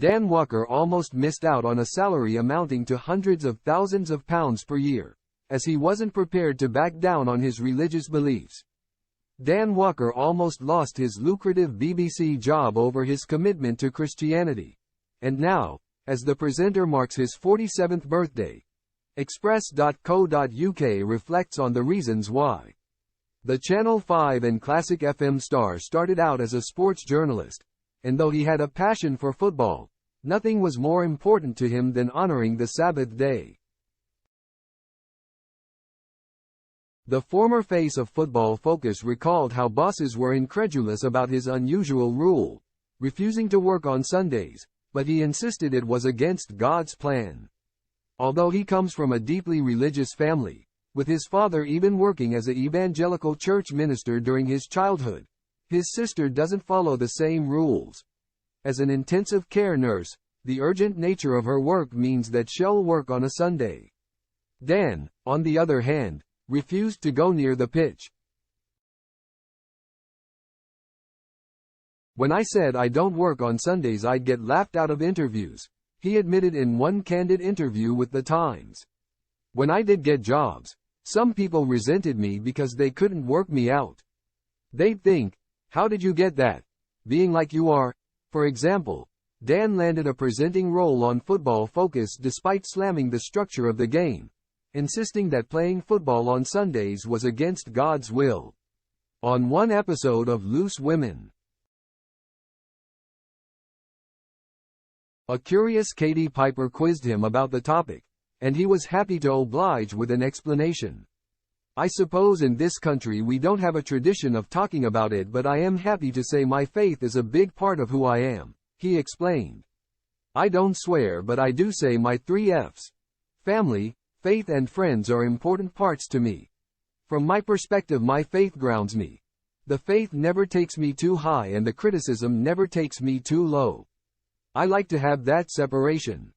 Dan Walker almost missed out on a salary amounting to hundreds of thousands of pounds per year, as he wasn't prepared to back down on his religious beliefs. Dan Walker almost lost his lucrative BBC job over his commitment to Christianity. And now, as the presenter marks his 47th birthday, Express.co.uk reflects on the reasons why. The Channel 5 and Classic FM star started out as a sports journalist, and though he had a passion for football, nothing was more important to him than honoring the Sabbath day. The former face of Football Focus recalled how bosses were incredulous about his unusual rule, refusing to work on Sundays, but he insisted it was against God's plan. Although he comes from a deeply religious family, with his father even working as an evangelical church minister during his childhood, his sister doesn't follow the same rules. As an intensive care nurse, the urgent nature of her work means that she'll work on a Sunday. Dan, on the other hand, refused to go near the pitch. "When I said I don't work on Sundays, I'd get laughed out of interviews," he admitted in one candid interview with The Times. "When I did get jobs, some people resented me because they couldn't work me out. They'd think, 'How did you get that? Being like you are?'" For example, Dan landed a presenting role on Football Focus despite slamming the structure of the game, insisting that playing football on Sundays was against God's will. On one episode of Loose Women, a curious Katie Piper quizzed him about the topic, and he was happy to oblige with an explanation. "I suppose in this country we don't have a tradition of talking about it, but I am happy to say my faith is a big part of who I am," he explained. "I don't swear, but I do say my 3 F's. Family, faith and friends are important parts to me. From my perspective, my faith grounds me. The faith never takes me too high and the criticism never takes me too low. I like to have that separation."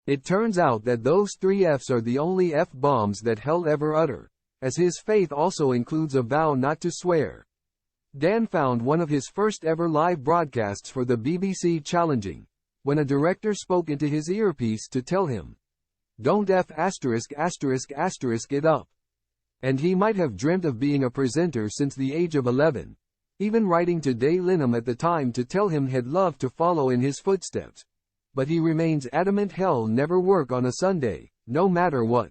It turns out that those 3 F's are the only F-bombs that he'll ever utter, as his faith also includes a vow not to swear. Dan found one of his first ever live broadcasts for the BBC challenging, when a director spoke into his earpiece to tell him, "Don't F*** it up." And he might have dreamt of being a presenter since the age of 11, even writing to Day Linham at the time to tell him he'd love to follow in his footsteps. But he remains adamant he'll never work on a Sunday, no matter what.